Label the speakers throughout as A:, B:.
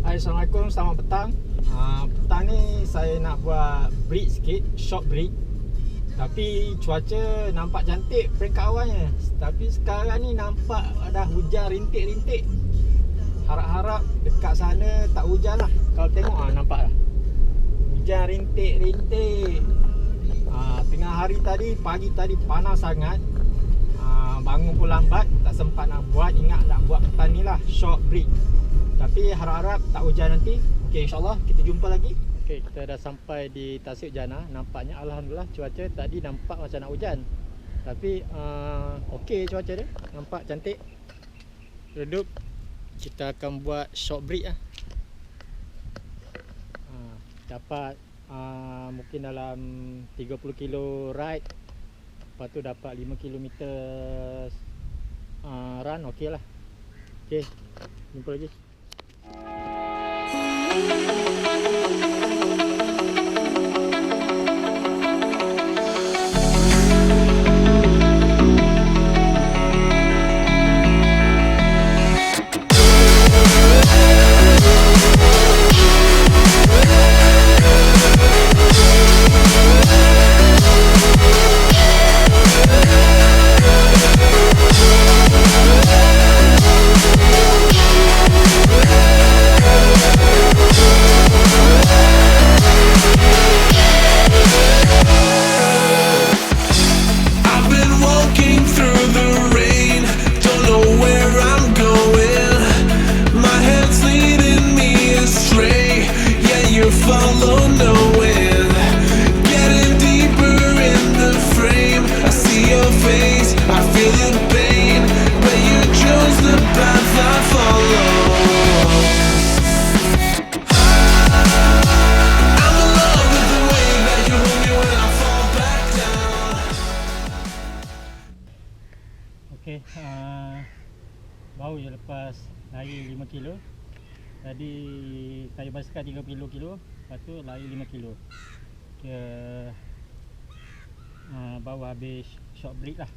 A: Hai, Assalamualaikum, selamat petang. Petang ni saya nak buat break sikit, short break. Tapi cuaca nampak cantik peringkat awalnya. Tapi sekarang ni nampak dah hujan rintik-rintik. Harap-harap dekat sana tak hujan lah. Kalau tengok nampak dah hujan rintik-rintik. Tengah hari tadi, pagi tadi panas sangat. Bangun pun lambat, tak sempat nak buat. Ingat nak buat petang ni lah, short break. Tapi harap-harap tak hujan nanti. Okey, insyaAllah kita jumpa lagi. Okey, kita dah sampai di Tasik Jana. Nampaknya Alhamdulillah cuaca tadi nampak macam nak hujan. Tapi okey cuaca dia. Nampak cantik. Redup. Kita akan buat short break lah. Dapat mungkin dalam 30 kilo ride. Lepas tu dapat 5 km run. Okey lah. Okey, jumpa lagi. Okey, baru je lepas lari 5 kilo. Tadi kayu basikal 30 kilo, lepas tu lari 5 kilo. Baru habis short break lah.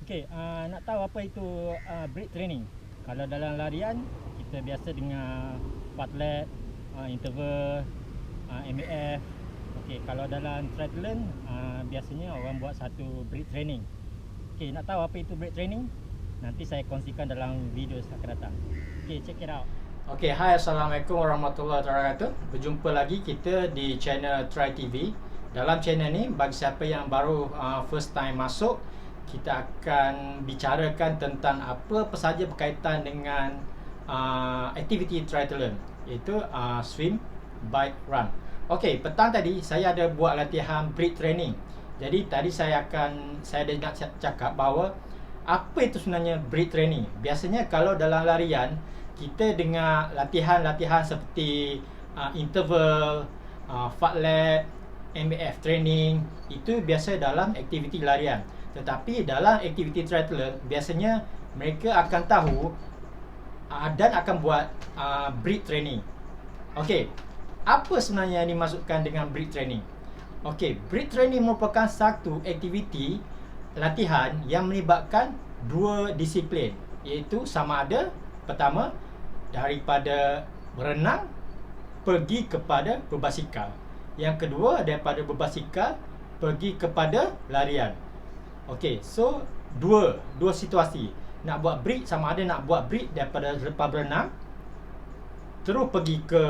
A: Okey, nak tahu apa itu break training. Kalau dalam larian kita biasa dengar fartlek, interval, MAF. Okey, kalau dalam triathlon biasanya orang buat satu break training. Okey, nak tahu apa itu break training? Nanti saya kongsikan dalam video akan datang. Okey, check it out. Okey, hai, Assalamualaikum warahmatullahi wabarakatuh. Berjumpa lagi kita di channel Try TV. Dalam channel ni, bagi siapa yang baru first time masuk, kita akan bicarakan tentang apa sahaja berkaitan dengan aktiviti triathlon, iaitu swim, bike, run. Okey, petang tadi saya ada buat latihan break training. Jadi tadi saya ada nak cakap bahawa apa itu sebenarnya break training. Biasanya kalau dalam larian kita dengar latihan-latihan seperti interval, fartlek, MAF training, itu biasa dalam aktiviti larian. Tetapi dalam aktiviti triathlon biasanya mereka akan tahu dan akan buat break training. Okey, apa sebenarnya yang dimaksudkan dengan break training? Okey, break training merupakan satu aktiviti latihan yang melibatkan dua disiplin, iaitu sama ada pertama daripada berenang pergi kepada berbasikal. Yang kedua daripada berbasikal pergi kepada larian. Okey, so dua situasi. Nak buat break sama ada nak buat break daripada lepas berenang terus pergi ke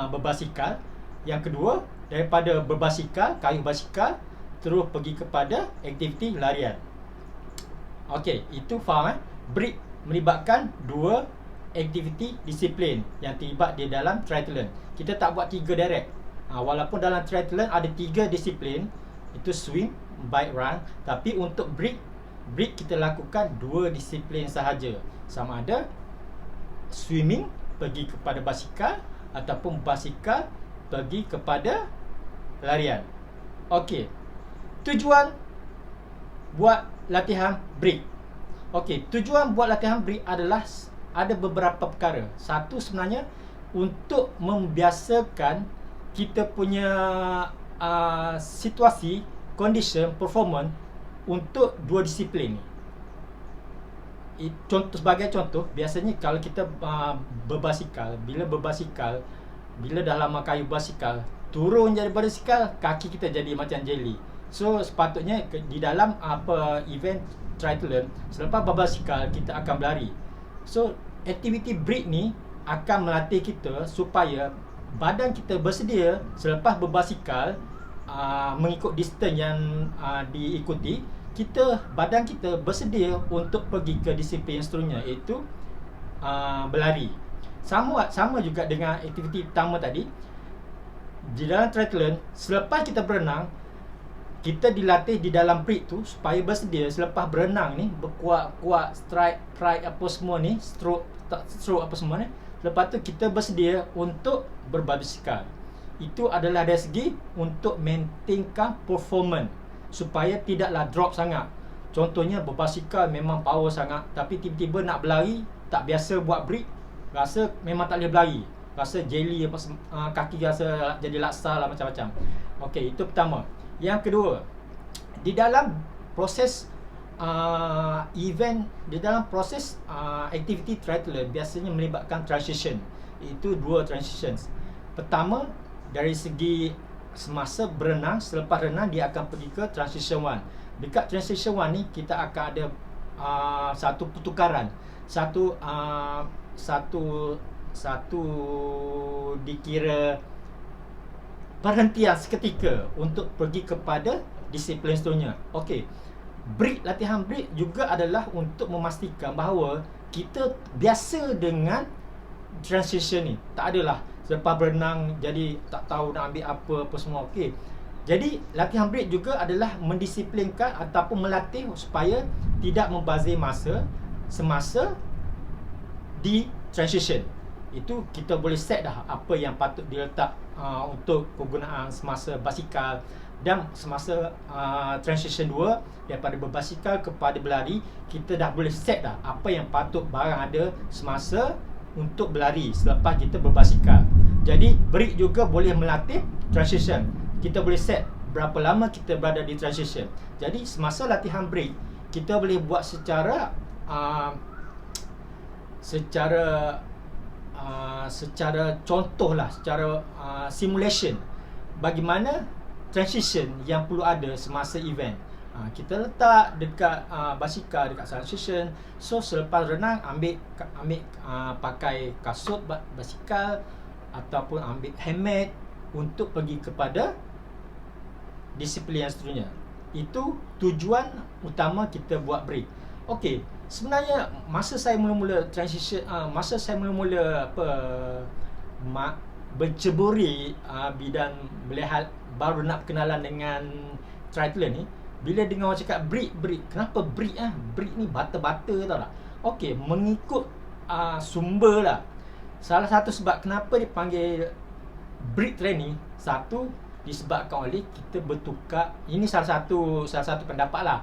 A: berbasikal. Yang kedua daripada berbasikal, kayu basikal terus pergi kepada aktiviti larian. Okey, itu faham Break melibatkan dua aktiviti disiplin yang terlibat di dalam triathlon. Kita tak buat tiga direct. Walaupun dalam triathlon ada tiga disiplin, itu swim, bike, run, tapi untuk break kita lakukan dua disiplin sahaja. Sama ada swimming pergi kepada basikal ataupun basikal pergi kepada larian. Okey, tujuan buat latihan break. Okey, tujuan buat latihan break adalah ada beberapa perkara. Satu sebenarnya untuk membiasakan kita punya situasi, condition, performance untuk dua disiplin ni. contoh, sebagai contoh, biasanya kalau kita berbasikal, bila dalam kayu basikal turun daripada basikal, kaki kita jadi macam jelly. So sepatutnya di dalam event triathlon, selepas berbasikal kita akan berlari. So aktiviti break ni akan melatih kita supaya badan kita bersedia selepas berbasikal, mengikut distance yang diikuti, badan kita bersedia untuk pergi ke disiplin yang seterusnya, iaitu berlari. Sama juga dengan aktiviti pertama tadi. Di dalam triathlon, selepas kita berenang, kita dilatih di dalam break tu supaya bersedia selepas berenang ni, berkuat-kuat strike, pride apa semua ni, stroke apa semua ni. Lepas tu kita bersedia untuk berbasikal. Itu adalah dari segi untuk maintainkan performance supaya tidaklah drop sangat. Contohnya berbasikal memang power sangat, tapi tiba-tiba nak berlari, tak biasa buat break, rasa memang tak boleh berlari, rasa jelly apa, kaki rasa jadi laksa lah, macam-macam. Okey, itu pertama. Yang kedua, di dalam proses aktiviti triathlon biasanya melibatkan transition. Itu 2 transitions. Pertama, dari segi semasa berenang, selepas renang dia akan pergi ke transition 1. Dekat transition 1 ni kita akan ada satu pertukaran, satu dikira perhentian seketika untuk pergi kepada disiplin seterusnya. Okey. Latihan break juga adalah untuk memastikan bahawa kita biasa dengan transition ni. Tak adalah selepas berenang jadi tak tahu nak ambil apa semua. Okey. Jadi latihan break juga adalah mendisiplinkan ataupun melatih supaya tidak membazir masa semasa di transition. Itu kita boleh set dah apa yang patut diletak untuk penggunaan semasa basikal, dan semasa transition 2 daripada berbasikal kepada berlari, kita dah boleh set dah apa yang patut barang ada semasa untuk berlari selepas kita berbasikal. Jadi break juga boleh melatih transition. Kita boleh set berapa lama kita berada di transition. Jadi semasa latihan break, kita boleh buat secara contoh lah, secara simulation bagaimana transition yang perlu ada semasa event. Kita letak dekat basikal dekat transition. So selepas renang ambil pakai kasut basikal ataupun ambil helmet untuk pergi kepada disiplin yang seterusnya. Itu tujuan utama kita buat break. Okey, sebenarnya masa saya mula-mula transition, masa saya mula-mula berceburi bidang melihat, baru nak kenalan dengan triathlon ni, bila dengar orang cakap break, kenapa break? Break ni bata-bata, tau tak? Okey, mengikut sumber lah. Salah satu sebab kenapa dipanggil break training, satu disebabkan oleh kita bertukar. Ini salah satu pendapat lah.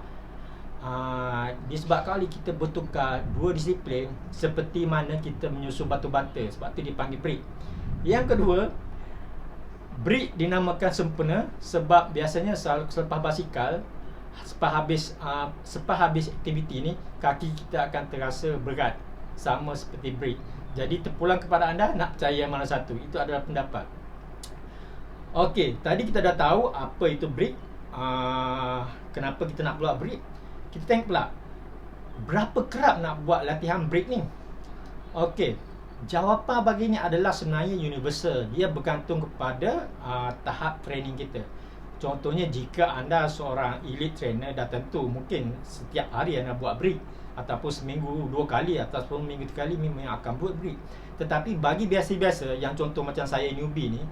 A: Disebabkan oleh kita bertukar 2 disiplin seperti mana kita menyusun batu-bata, sebab tu dipanggil break. Yang kedua, break dinamakan sempurna sebab biasanya selepas basikal, selepas habis aktiviti ni, kaki kita akan terasa berat, sama seperti break. Jadi terpulang kepada anda nak percaya mana satu. Itu adalah pendapat. Okey, tadi kita dah tahu apa itu break, kenapa kita nak buat break. Kita tengok pula berapa kerap nak buat latihan break ni. Okey, jawapan bagi ni adalah sebenarnya universal. Dia bergantung kepada tahap training kita. Contohnya, jika anda seorang elite trainer, dah tentu mungkin setiap hari anda buat break, ataupun seminggu 2 kali, ataupun minggu 3 kali memang akan buat break. Tetapi bagi biasa-biasa, yang contoh macam saya newbie ni,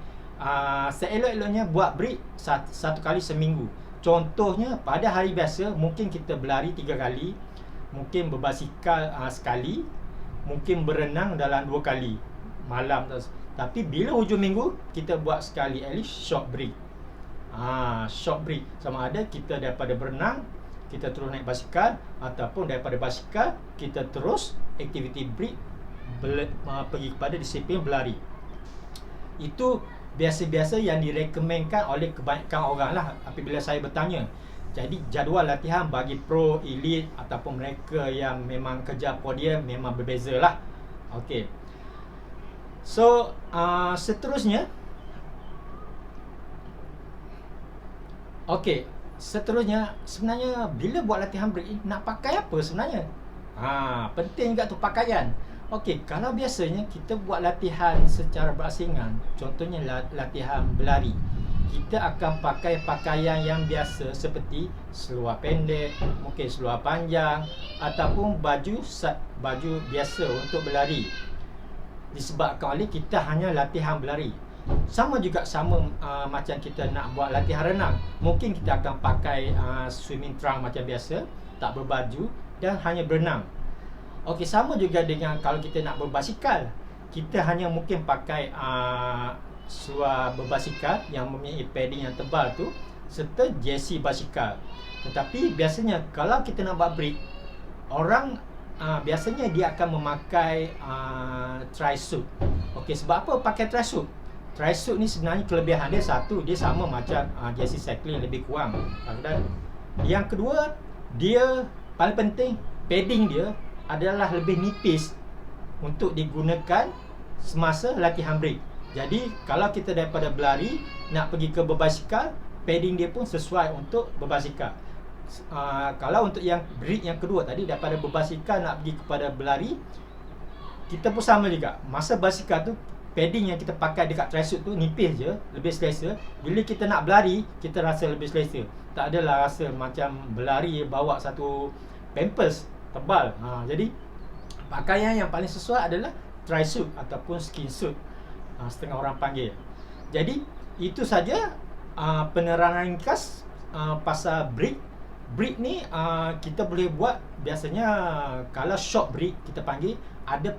A: seelok-eloknya buat break 1 kali seminggu. Contohnya pada hari biasa mungkin kita berlari 3 kali, mungkin berbasikal sekali, mungkin berenang dalam 2 kali malam. Tapi bila hujung minggu, kita buat sekali, at least short break. Short break sama ada kita daripada berenang kita terus naik basikal, ataupun daripada basikal kita terus aktiviti break, pergi kepada disiplin berlari. Itu biasa-biasa yang direkomendkan oleh kebanyakan orang lah apabila saya bertanya.
B: Jadi jadual latihan bagi pro, elite ataupun mereka yang memang kejar podium memang berbeza lah. Okey. So seterusnya, sebenarnya bila buat latihan break nak pakai apa sebenarnya? Penting juga tu pakaian. Okey, kalau biasanya kita buat latihan secara berasingan, contohnya latihan berlari, kita akan pakai pakaian yang biasa seperti seluar pendek, mungkin seluar panjang ataupun baju biasa untuk berlari. Disebabkan oleh kita hanya latihan berlari. Sama macam kita nak buat latihan renang, mungkin kita akan pakai swimming trunk macam biasa, tak berbaju dan hanya berenang. Okey, sama juga dengan kalau kita nak berbasikal, kita hanya mungkin pakai seluar berbasikal yang mempunyai padding yang tebal tu serta jersey basikal. Tetapi biasanya kalau kita nak buat break, orang biasanya dia akan memakai tri-suit. Okey, sebab apa pakai tri-suit? Tri-suit ni sebenarnya kelebihan dia satu, dia sama macam jersey cycling, lebih kurang. Dan yang kedua, dia paling penting, padding dia adalah lebih nipis untuk digunakan semasa latihan break. Jadi kalau kita daripada berlari nak pergi ke berbasikal, padding dia pun sesuai untuk berbasikal. Kalau untuk yang break yang kedua tadi, daripada berbasikal nak pergi kepada berlari, kita pun sama juga. Masa basikal tu, padding yang kita pakai dekat tri-suit tu nipis je, lebih selesa. Bila kita nak berlari, kita rasa lebih selesa. Tak adalah rasa macam berlari bawa satu pampers tebal. Jadi pakaian yang paling sesuai adalah tri-suit ataupun skin suit, setengah orang panggil. Jadi itu saja penerangan ringkas pasal break. Break ni kita boleh buat biasanya kalau short break kita panggil, ada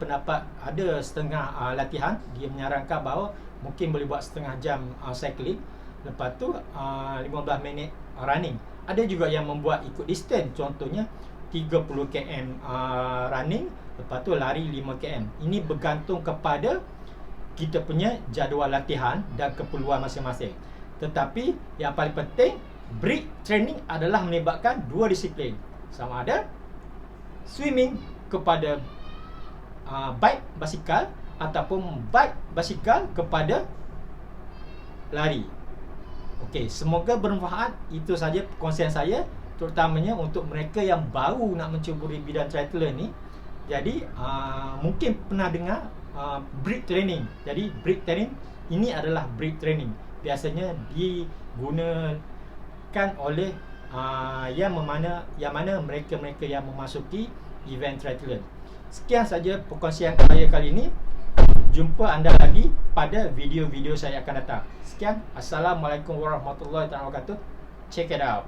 B: setengah latihan. Dia menyarankan bahawa mungkin boleh buat setengah jam cycling, lepas tu 15 minit running. Ada juga yang membuat ikut distance, contohnya 30 km running, lepas tu lari 5 km. Ini bergantung kepada kita punya jadual latihan dan keperluan masing-masing. Tetapi yang paling penting, break training adalah melibatkan dua disiplin, sama ada swimming kepada bike basikal ataupun bike basikal kepada lari. Okey, semoga bermanfaat. Itu saja perkongsian saya, terutamanya untuk mereka yang baru nak mencuburi bidang triathlon ni. Jadi mungkin pernah dengar break training. Jadi break training ini adalah break training, biasanya digunakan oleh yang mana mereka-mereka yang memasuki event triathlon. Sekian saja perkongsian saya kali ini. Jumpa anda lagi pada video-video saya akan datang. Sekian, Assalamualaikum warahmatullahi wabarakatuh. Check it out.